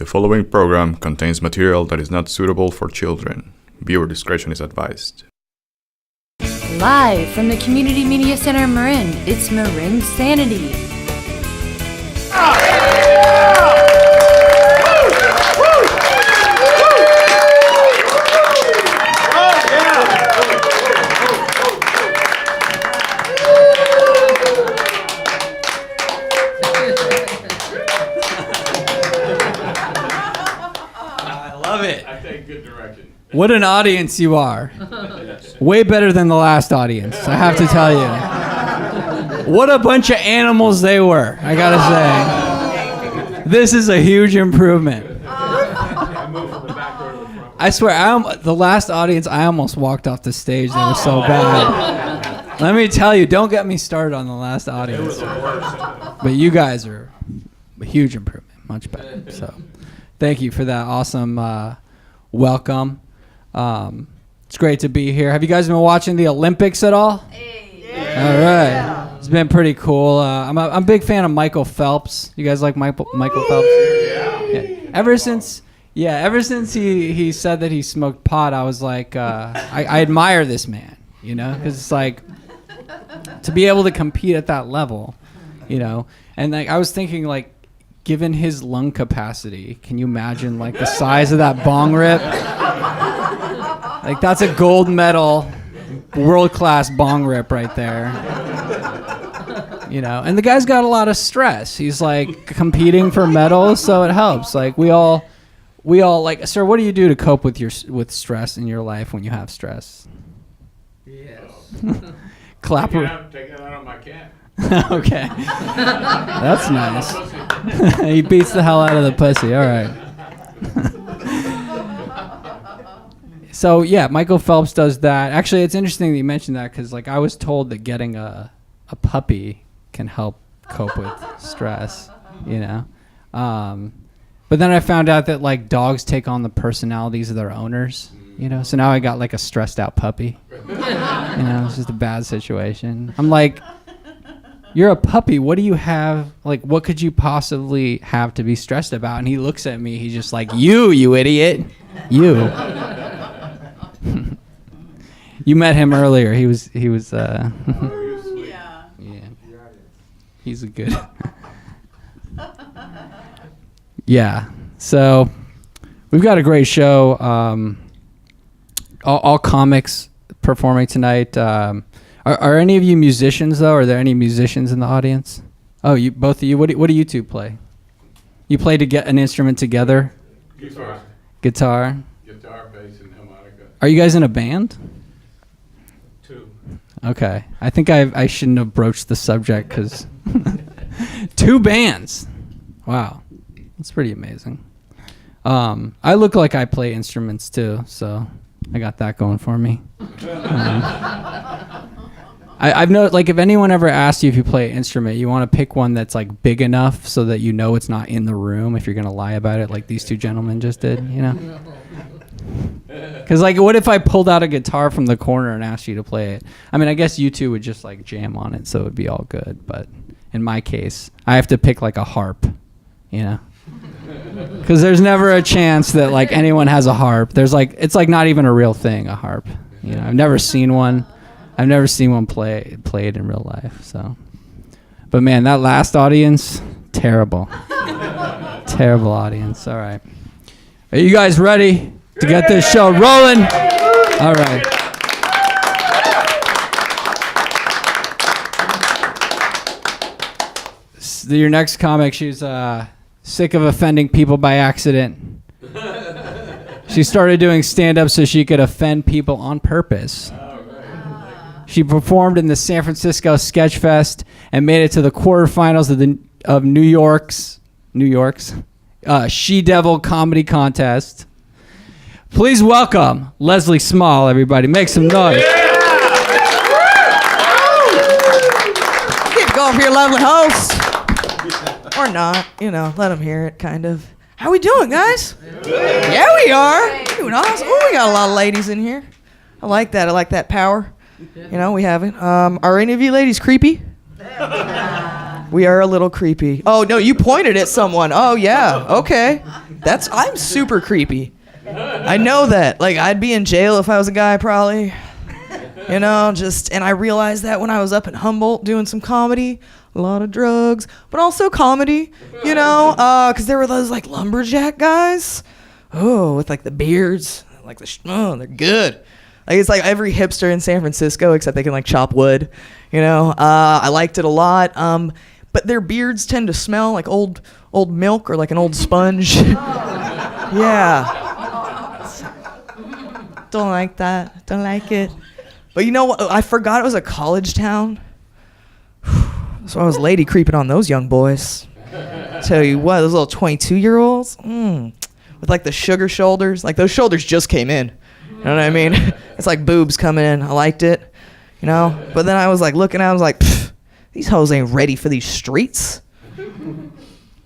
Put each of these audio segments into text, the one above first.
The following program contains material that is not suitable for children. Viewer discretion is advised. Live from the Community Media Center Marin, it's marINSANITY. What an audience you are. Way better than the last audience, I have to tell you. What a bunch of animals they were, I gotta say. This is a huge improvement. I swear, the last audience, I almost walked off the stage. They were so bad. Let me tell you, don't get me started on the last audience. But you guys are a huge improvement, much better. So thank you for that awesome welcome. It's great to be here. Have you guys been watching the Olympics at all? Yeah. All right. It's been pretty cool. I'm a big fan of Michael Phelps. You guys like Michael Phelps? Yeah. Ever since he said that he smoked pot, I was like, I admire this man, you know, because it's like to be able to compete at that level, you know. And like I was thinking, like, given his lung capacity, can you imagine like the size of that bong rip? Like that's a gold medal, world-class bong rip right there. You know, and the guy's got a lot of stress. He's like competing for medals, so it helps. Like we all like, sir, what do you do to cope with stress in your life when you have stress? Yes. Clap. Take it out on my cat. Okay. That's nice. He beats the hell out of the pussy. All right. So yeah, Michael Phelps does that. Actually, it's interesting that you mentioned that because like I was told that getting a puppy can help cope with stress, you know. But then I found out that like dogs take on the personalities of their owners, you know. So now I got like a stressed out puppy. You know, it's just a bad situation. I'm like, you're a puppy. What do you have? Like, what could you possibly have to be stressed about? And he looks at me. He's just like, you idiot. You. You met him earlier. He was. Yeah. He's a good. Yeah. So we've got a great show. All comics performing tonight. Are any of you musicians, though? Are there any musicians in the audience? Oh, you both of you. What do you two play? You play to get an instrument together? Guitar, bass, and harmonica. Are you guys in a band? 2. Okay. I think I shouldn't have broached the subject because 2 bands. Wow. That's pretty amazing. I look like I play instruments, too, so I got that going for me. I've noticed, like, if anyone ever asks you if you play an instrument, you want to pick one that's, like, big enough so that you know it's not in the room if you're going to lie about it like these 2 gentlemen just did, you know? Because, like, what if I pulled out a guitar from the corner and asked you to play it? I mean, I guess you two would just, like, jam on it, so it would be all good. But in my case, I have to pick, like, a harp, you know? Because there's never a chance that, like, anyone has a harp. There's, like, it's, like, not even a real thing, a harp. You know, I've never seen one. I've never seen one played in real life, so. But man, that last audience, terrible. Terrible audience. All right. Are you guys ready to get this show rolling? All right. Your next comic, she's sick of offending people by accident. She started doing stand-up so she could offend people on purpose. She performed in the San Francisco Sketch Fest and made it to the quarterfinals of New York's She-Devil Comedy Contest. Please welcome Leslie Small, everybody. Make some noise. Keep going for your lovely host. Or not, you know, let them hear it, kind of. How we doing, guys? Yeah, we are. Doing awesome. Oh, we got a lot of ladies in here. I like that. I like that power. You know, we have it. Are any of you ladies creepy? We are a little creepy. Oh, no, you pointed at someone. Oh, yeah. Okay. I'm super creepy. I know that. Like, I'd be in jail if I was a guy, probably. You know, and I realized that when I was up in Humboldt doing some comedy, a lot of drugs, but also comedy, you know, because there were those, like, lumberjack guys, with, like, the beards, like, they're good. Like, it's like every hipster in San Francisco, except they can, like, chop wood, you know. I liked it a lot, but their beards tend to smell like old milk or like an old sponge. Yeah. Don't like that. Don't like it. But you know what? I forgot it was a college town. So I was lady creeping on those young boys. Tell you what, those little 22-year-olds, with like the sugar shoulders. Like those shoulders just came in. You know what I mean? It's like boobs coming in. I liked it, you know? But then I was like looking at it, I was like, these hoes ain't ready for these streets.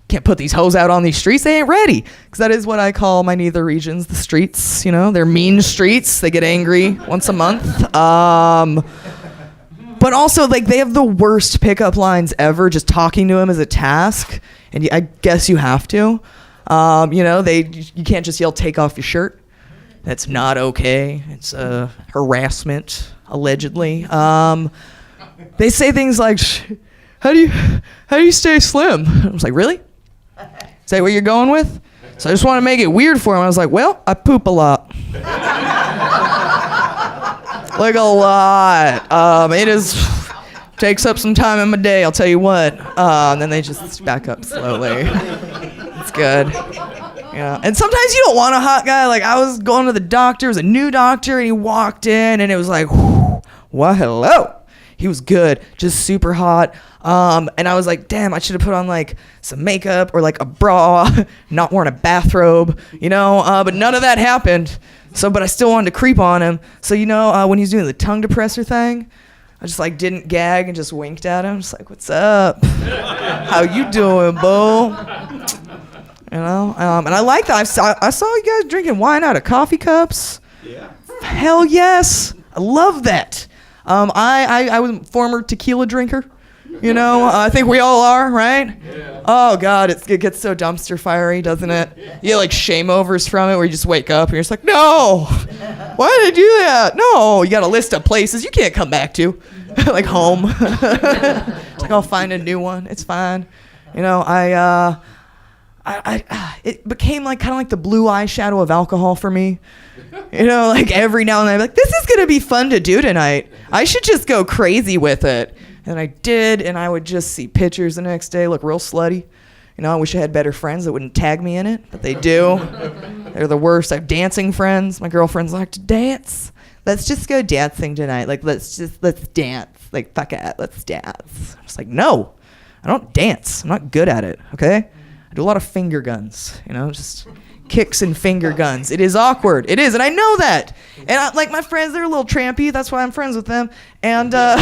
Can't put these hoes out on these streets. They ain't ready. Because that is what I call my nether regions, the streets. You know, they're mean streets. They get angry once a month. But also, like, they have the worst pickup lines ever. Just talking to them is a task. And I guess you have to. You know, you can't just yell, take off your shirt. That's not okay. It's harassment, allegedly. They say things like, how do you stay slim? I was like, really? Is that what you're going with? So I just want to make it weird for him. I was like, well, I poop a lot. Like a lot. It takes up some time in my day, I'll tell you what. And then they just back up slowly. It's good. Yeah. And sometimes you don't want a hot guy. Like, I was going to the doctor. It was a new doctor, and he walked in, and it was like, well, hello. He was good, just super hot. And I was like, damn, I should have put on like some makeup or like a bra, not wearing a bathrobe, you know? But none of that happened. But I still wanted to creep on him. So, you know, when he was doing the tongue depressor thing, I just like didn't gag and just winked at him. Just like, what's up? How you doing, boo? You know? And I like that. I saw you guys drinking wine out of coffee cups. Yeah. Hell yes. I love that. I was a former tequila drinker, you know. I think we all are, right? Yeah. Oh God, it gets so dumpster fiery, doesn't it? You get like shame overs from it, where you just wake up and you're just like, no, why did I do that? No, you got a list of places you can't come back to, like home. It's like I'll find a new one. It's fine, you know. It became like kind of like the blue eyeshadow of alcohol for me. You know, like every now and then I'm like, this is going to be fun to do tonight. I should just go crazy with it. And I did, and I would just see pictures the next day, look real slutty. You know, I wish I had better friends that wouldn't tag me in it, but they do. They're the worst. I have dancing friends. My girlfriends like to dance. Let's just go dancing tonight. Like, let's dance. Like, fuck it, let's dance. I'm just like, no, I don't dance. I'm not good at it, okay? I do a lot of finger guns, you know, just kicks and finger guns. It is awkward. It is, and I know that. And like my friends, they're a little trampy. That's why I'm friends with them. And I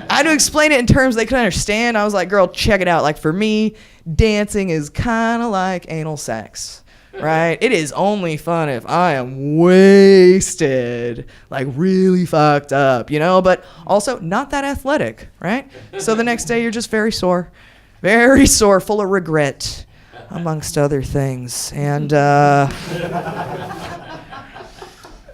had to explain it in terms they could understand. I was like, girl, check it out. Like for me, dancing is kind of like anal sex, right? It is only fun if I am wasted, like really fucked up, you know, but also not that athletic, right? So the next day you're just very sore, full of regret, amongst other things. And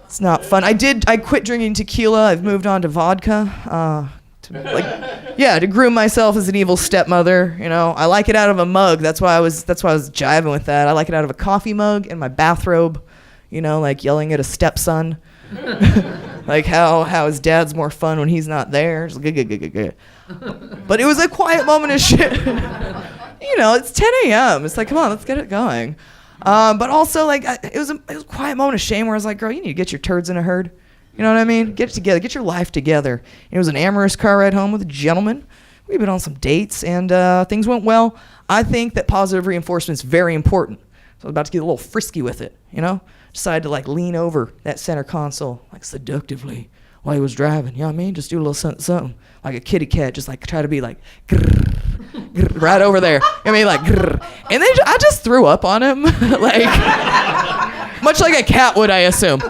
it's not fun. I quit drinking tequila. I've moved on to vodka. To groom myself as an evil stepmother. You know, I like it out of a mug. That's why I was jiving with that. I like it out of a coffee mug in my bathrobe. You know, like yelling at a stepson. Like how his dad's more fun when he's not there. Just But it was a quiet moment of shit. You know, it's 10 a.m. It's like, come on, let's get it going. But also, like, it was a quiet moment of shame where I was like, girl, you need to get your turds in a herd. You know what I mean? Get it together. Get your life together. And it was an amorous car ride home with a gentleman. We've been on some dates, and things went well. I think that positive reinforcement is very important. So I was about to get a little frisky with it, you know? Decided to, like, lean over that center console, like, seductively while he was driving. You know what I mean? Just do a little something. Like a kitty cat, just, like, try to be, like, grrr, grrr, right over there. You know what I mean? Like, grrr. And then I just threw up on him. Like, much like a cat would, I assume.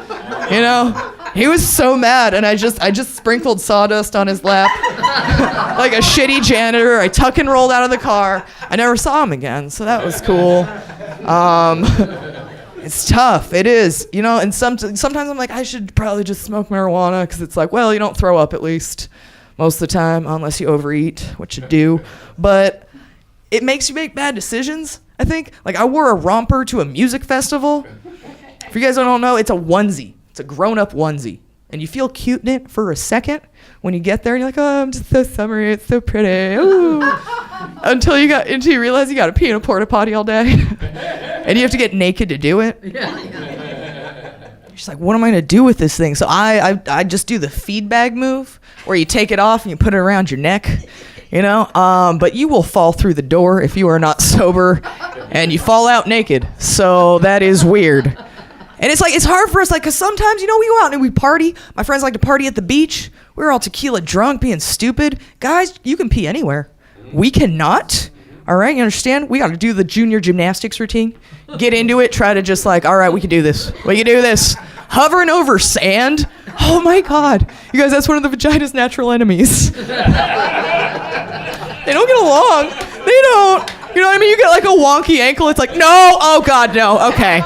You know? He was so mad, and I just sprinkled sawdust on his lap. Like a shitty janitor. I tuck and rolled out of the car. I never saw him again, so that was cool. It's tough. It is, you know. And sometimes I'm like, I should probably just smoke marijuana because it's like, well, you don't throw up at least most of the time, unless you overeat, which you do. But it makes you make bad decisions, I think. Like, I wore a romper to a music festival. If you guys don't know, it's a onesie. It's a grown-up onesie. And you feel cute in it for a second when you get there, and you're like, oh, I'm just so summery, it's so pretty. Ooh. Until you realize you got to pee in a porta potty all day. And you have to get naked to do it. You're just like, what am I going to do with this thing? So I just do the feed bag move, where you take it off and you put it around your neck, you know? But you will fall through the door if you are not sober, and you fall out naked. So that is weird. And it's hard for us, because sometimes, we go out and we party. My friends like to party at the beach. We were all tequila drunk, being stupid. Guys, you can pee anywhere. We cannot. All right, you understand? We got to do the junior gymnastics routine. Get into it. Try to just all right, we can do this. We can do this. Hovering over sand. Oh my God. You guys, that's one of the vagina's natural enemies. They don't get along. They don't. You know what I mean? You get a wonky ankle. It's like, no. Oh God, no. Okay.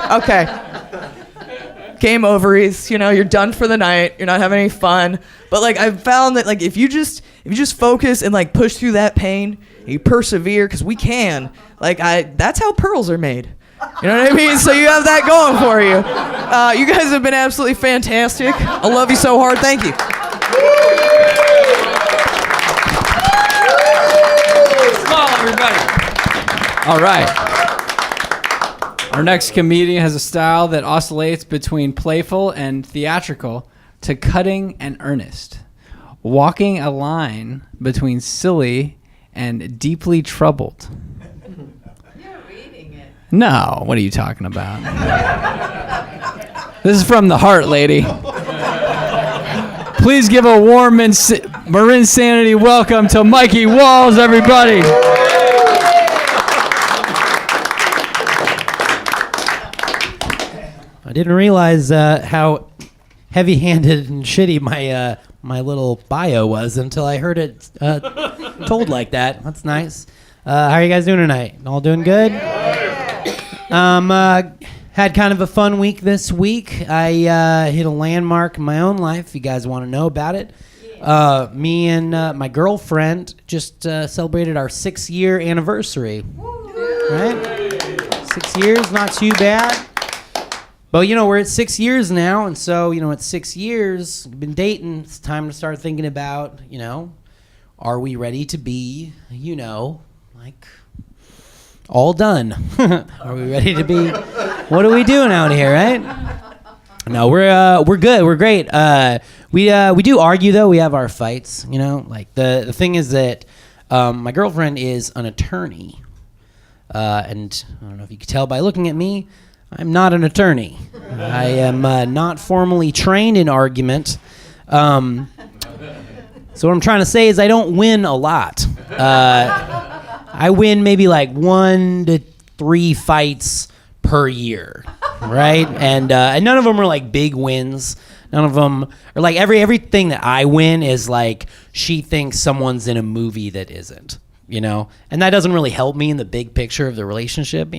Game over. You're done for the night. You're not having any fun. But I've found that if you just focus and push through that pain, you persevere, because we can. That's how pearls are made. You know what I mean? So you have that going for you. You guys have been absolutely fantastic. I love you so hard. Thank you. Smile, everybody. All right. Our next comedian has a style that oscillates between playful and theatrical to cutting and earnest, walking a line between silly and deeply troubled. You're reading it. No, what are you talking about? This is from the heart, lady. Please give a warm MarINSANITY welcome to Mikey Walls, everybody. I didn't realize how heavy-handed and shitty my little bio was until I heard it told like that. That's nice. How are you guys doing tonight? All doing good? Had kind of a fun week this week. I hit a landmark in my own life. If you guys want to know about it. Me and my girlfriend just celebrated our 6-year anniversary. Right? 6 years, not too bad. But, we're at 6 years now, and so, at 6 years, we've been dating, it's time to start thinking about, are we ready to be, all done? Are we ready to be, what are we doing out here, right? No, we're good, we're great. We do argue, though, we have our fights, the thing is that my girlfriend is an attorney, and I don't know if you can tell by looking at me, I'm not an attorney. I am not formally trained in argument. So what I'm trying to say is I don't win a lot. I win maybe 1 to 3 fights per year, right? And none of them are big wins. None of them are everything that I win is she thinks someone's in a movie that isn't, And that doesn't really help me in the big picture of the relationship,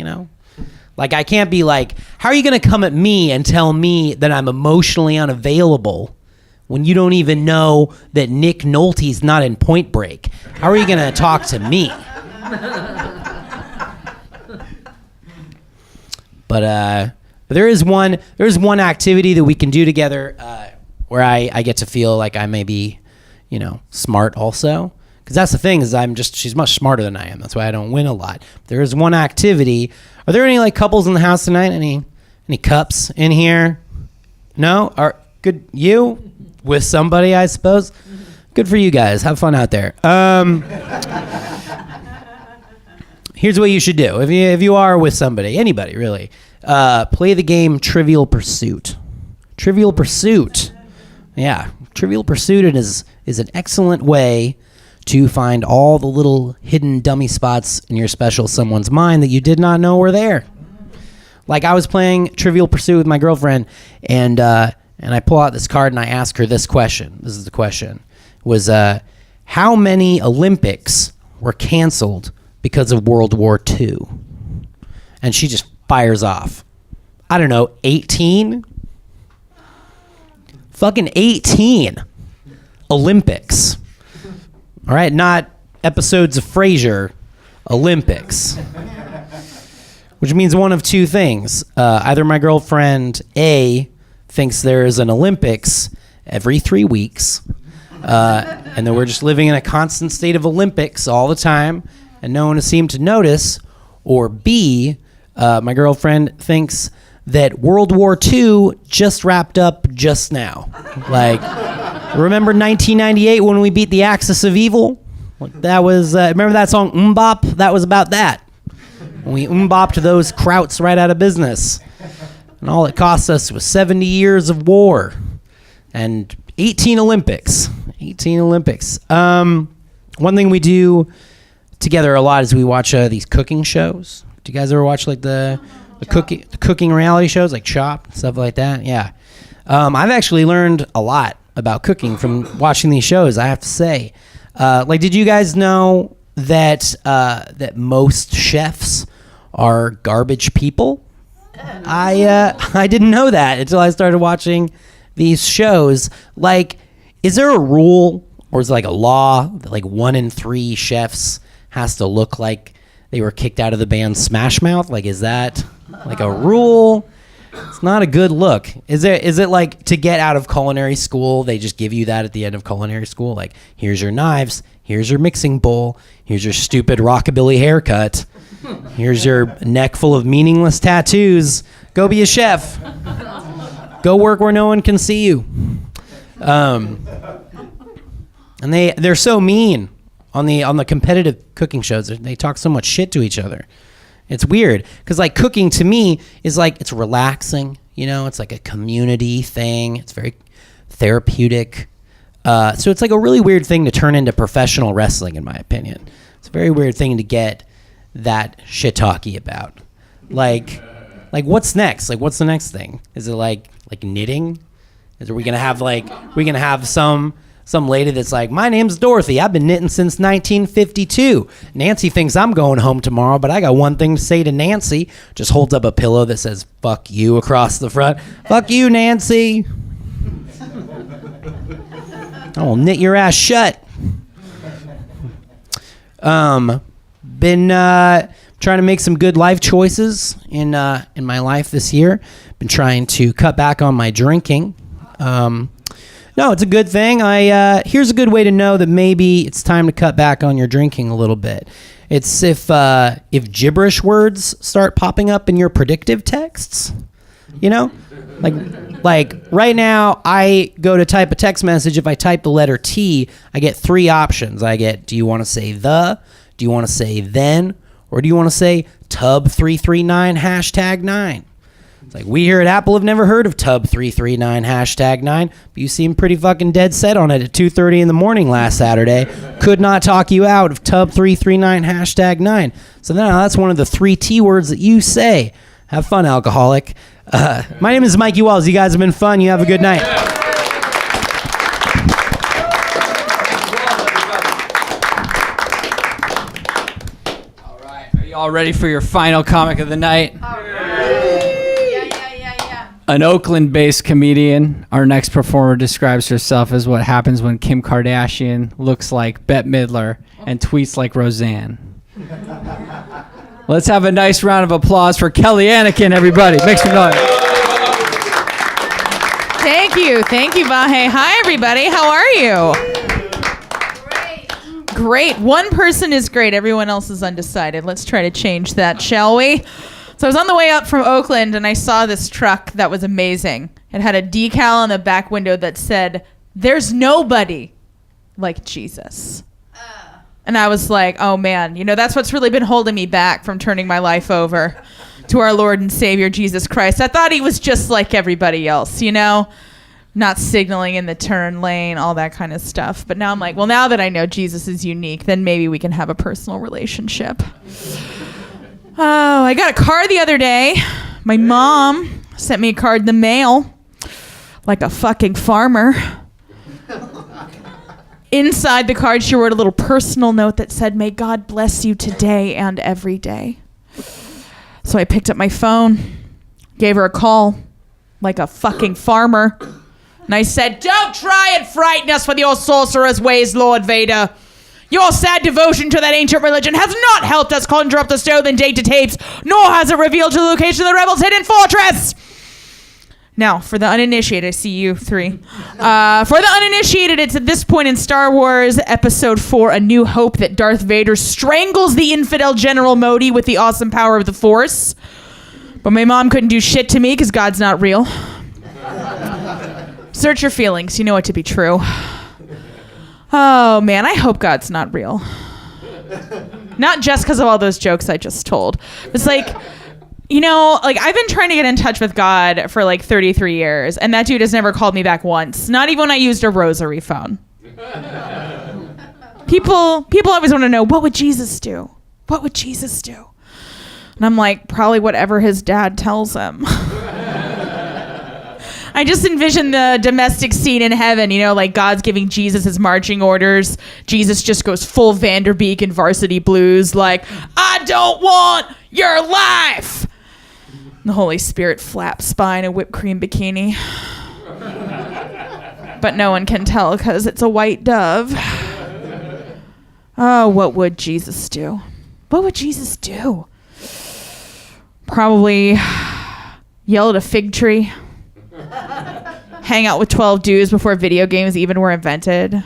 I can't be how are you going to come at me and tell me that I'm emotionally unavailable when you don't even know that Nick Nolte's not in Point Break? How are you going to talk to me? But there's one activity that we can do together where I get to feel like I may be, smart also. Because that's the thing is she's much smarter than I am. That's why I don't win a lot. There is one activity. Are there any couples in the house tonight? Any cups in here? No? Good. You with somebody, I suppose. Good for you guys. Have fun out there. Here's what you should do. If you are with somebody, anybody really, play the game Trivial Pursuit. Trivial Pursuit. Yeah, Trivial Pursuit is an excellent way to find all the little hidden dummy spots in your special someone's mind that you did not know were there. I was playing Trivial Pursuit with my girlfriend, and I pull out this card and I ask her this question. This is the question. Was how many Olympics were canceled because of World War II? And she just fires off. I don't know, 18? Fucking 18. Olympics. All right, not episodes of Frasier. Olympics. Which means one of two things. Either my girlfriend, A, thinks there is an Olympics every 3 weeks, and that we're just living in a constant state of Olympics all the time, and no one has seemed to notice, or B, my girlfriend thinks that World War II just wrapped up just now. Like, remember 1998 when we beat the Axis of Evil? That was, remember that song Mbop? That was about that. We mbopped those krauts right out of business. And all it cost us was 70 years of war and 18 Olympics. 18 Olympics. One thing we do together a lot is we watch these cooking shows. Do you guys ever watch like the cooking reality shows like Chopped, stuff like that? Yeah. I've actually learned a lot about cooking from watching these shows, I have to say. Like, did you guys know that that most chefs are garbage people? I didn't know that until I started watching these shows. Like, is there a rule or is it like a law that like 1 in 3 chefs has to look like they were kicked out of the band Smash Mouth? Like, is that like a rule? It's not a good look. Is it like to get out of culinary school, they just give you that at the end of culinary school? Like, here's your knives, here's your mixing bowl, here's your stupid rockabilly haircut, here's your neck full of meaningless tattoos. Go be a chef. Go work where no one can see you. And they're so mean on the competitive cooking shows. They talk so much shit to each other. It's weird because like cooking to me is like, it's relaxing, you know, it's like a community thing. It's very therapeutic. So it's like a really weird thing to turn into professional wrestling, in my opinion. It's a very weird thing to get that shit talky about. Like what's next? Like, what's the next thing? Is it like knitting? Are we gonna have some lady that's like, my name's Dorothy, I've been knitting since 1952. Nancy thinks I'm going home tomorrow, but I got one thing to say to Nancy. Just holds up a pillow that says, fuck you, across the front. Fuck you, Nancy. I will knit your ass shut. Been trying to make some good life choices in my life this year. Been trying to cut back on my drinking. No, it's a good thing. Here's a good way to know that maybe it's time to cut back on your drinking a little bit. It's if gibberish words start popping up in your predictive texts, you know? Like right now, I go to type a text message. If I type the letter T, I get 3 options. I get, do you want to say the? Do you want to say then? Or do you want to say tub339 #9? It's like, we here at Apple have never heard of tub339 #9, but you seem pretty fucking dead set on it at 2:30 in the morning last Saturday. Could not talk you out of tub339 #9. So now that's one of the 3 T words that you say. Have fun, alcoholic. My name is Mikey Wells. You guys have been fun. You have a good night. All right. Are you all ready for your final comic of the night? An Oakland-based comedian, our next performer describes herself as what happens when Kim Kardashian looks like Bette Midler and tweets like Roseanne. Let's have a nice round of applause for Kelly Anakin, everybody. Make some noise. Thank you, Vahe. Hi, everybody. How are you? Great. One person is great. Everyone else is undecided. Let's try to change that, shall we? So I was on the way up from Oakland, and I saw this truck that was amazing. It had a decal on the back window that said, "There's nobody like Jesus." And I was like, oh, man, you know, that's what's really been holding me back from turning my life over to our Lord and Savior, Jesus Christ. I thought he was just like everybody else, you know, not signaling in the turn lane, all that kind of stuff. But now I'm like, well, now that I know Jesus is unique, then maybe we can have a personal relationship. Oh, I got a card the other day. My mom sent me a card in the mail, like a fucking farmer. Inside the card, she wrote a little personal note that said, "May God bless you today and every day." So I picked up my phone, gave her a call like a fucking farmer. And I said, don't try and frighten us with your sorcerer's ways, Lord Vader. Your sad devotion to that ancient religion has not helped us conjure up the stolen data tapes, nor has it revealed the location of the rebels' hidden fortress. Now, for the uninitiated, I see you three. For the uninitiated, it's at this point in Star Wars Episode 4, A New Hope, that Darth Vader strangles the infidel General Modi with the awesome power of the Force. But my mom couldn't do shit to me because God's not real. Search your feelings. You know it to be true. Oh, man, I hope God's not real. Not just because of all those jokes I just told. It's like, you know, like I've been trying to get in touch with God for like 33 years, and that dude has never called me back once. Not even when I used a rosary phone. People always want to know, what would Jesus do? What would Jesus do? And I'm like, probably whatever his dad tells him. I just envision the domestic scene in heaven, you know, like God's giving Jesus his marching orders. Jesus just goes full Vanderbeek and Varsity Blues, like, I don't want your life. The Holy Spirit flaps by in a whipped cream bikini. But no one can tell because it's a white dove. Oh, what would Jesus do? What would Jesus do? Probably yell at a fig tree. Hang out with 12 dudes before video games even were invented.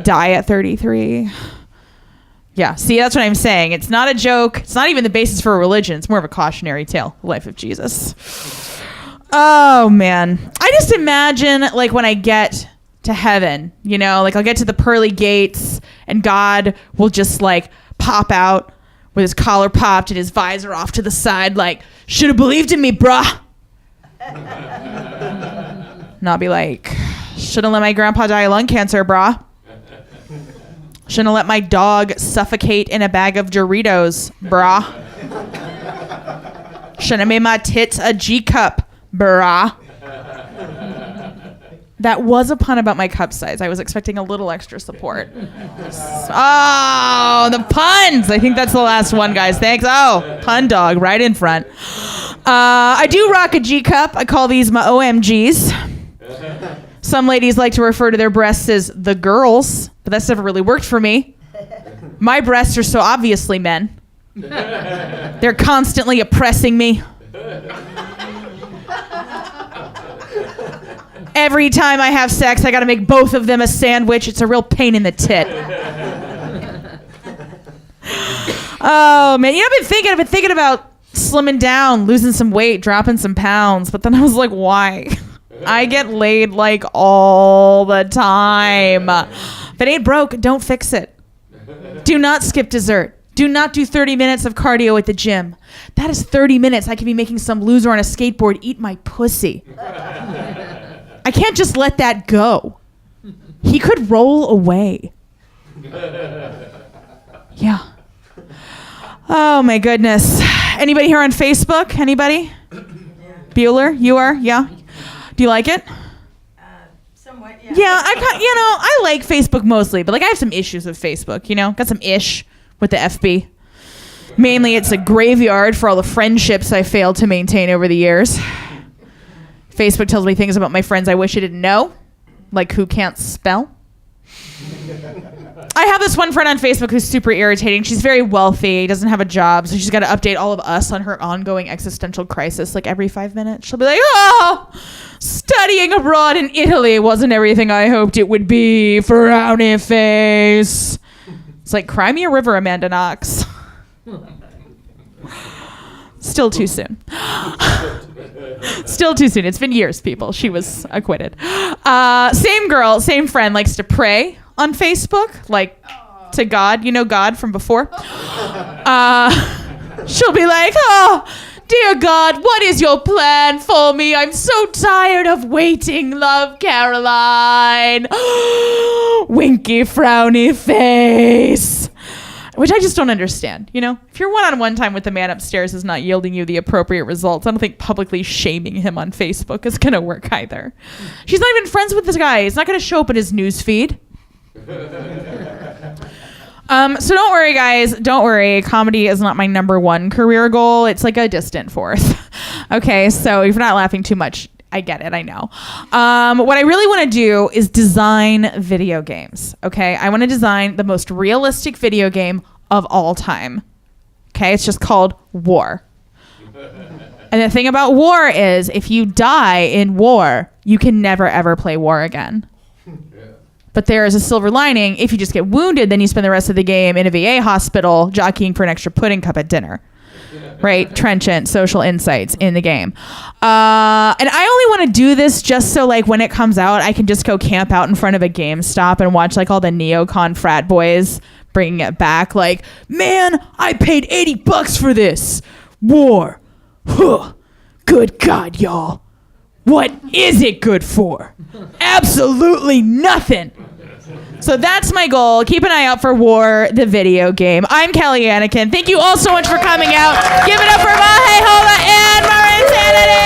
Die at 33. Yeah, see, that's what I'm saying. It's not a joke. It's not even the basis for a religion. It's more of a cautionary tale. The life of Jesus. Oh, man. I just imagine, like, when I get to heaven, you know, like, I'll get to the pearly gates, and God will just, like, pop out with his collar popped and his visor off to the side, like, should have believed in me, bruh. And I'll be like, shouldn't let my grandpa die of lung cancer, brah. Shouldn't let my dog suffocate in a bag of Doritos, brah. Shouldn't have made my tits a G-cup, brah. That was a pun about my cup size. I was expecting a little extra support. Oh, the puns. I think that's the last one, guys. Thanks. Oh, pun dog right in front. I do rock a G-cup. I call these my OMGs. Some ladies like to refer to their breasts as the girls, but that's never really worked for me. My breasts are so obviously men. They're constantly oppressing me. Every time I have sex, I gotta make both of them a sandwich. It's a real pain in the tit. Oh, man. You know, I've been thinking about slimming down, losing some weight, dropping some pounds, but then I was like, why? I get laid like all the time. If it ain't broke, don't fix it. Do not skip dessert. Do not do 30 minutes of cardio at the gym. That is 30 minutes I could be making some loser on a skateboard eat my pussy. I can't just let that go. He could roll away. Yeah. Oh my goodness. Anybody here on Facebook? Anybody? Bueller, you are? Yeah. Do you like it? Somewhat, yeah. Yeah, I like Facebook mostly, but like I have some issues with Facebook, you know? Got some ish with the FB. Mainly it's a graveyard for all the friendships I failed to maintain over the years. Facebook tells me things about my friends I wish I didn't know, like who can't spell. I have this one friend on Facebook who's super irritating. She's very wealthy, doesn't have a job, so she's got to update all of us on her ongoing existential crisis like every 5 minutes. She'll be like, oh, studying abroad in Italy wasn't everything I hoped it would be, frowny face. It's like, cry me a river, Amanda Knox. Still too soon. Still too soon. It's been years, people. She was acquitted. Same girl, same friend likes to pray on Facebook, like to God. You know God from before? She'll be like, oh, dear God, what is your plan for me? I'm so tired of waiting, love, Caroline. Winky, frowny face. Which I just don't understand, you know? If your one-on-one time with the man upstairs is not yielding you the appropriate results, I don't think publicly shaming him on Facebook is going to work either. She's not even friends with this guy. It's not going to show up in his news feed. So don't worry, guys. Don't worry. Comedy is not my number one career goal. It's like a distant fourth. Okay, so if you're not laughing too much, I get it. I know. What I really want to do is design video games. Okay, I want to design the most realistic video game of all time. Okay, it's just called War. And the thing about war is, if you die in war, you can never ever play war again. But there is a silver lining. If you just get wounded, then you spend the rest of the game in a VA hospital jockeying for an extra pudding cup at dinner. Right? Trenchant social insights in the game. And I only want to do this just so, like, when it comes out, I can just go camp out in front of a GameStop and watch, like, all the neocon frat boys bringing it back. Like, man, I paid $80 for this. War. Huh. Good God, y'all. What is it good for? Absolutely nothing. So that's my goal. Keep an eye out for War, the video game. I'm Kelly Anakin. Thank you all so much for coming out. Give it up for Mahe Hola and marINSANITY.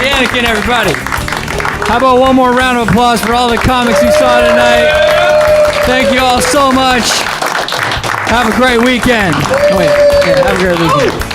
Anakin, everybody. How about one more round of applause for all the comics you saw tonight? Thank you all so much. Have a great weekend. Oh, wait. Yeah, have a great weekend.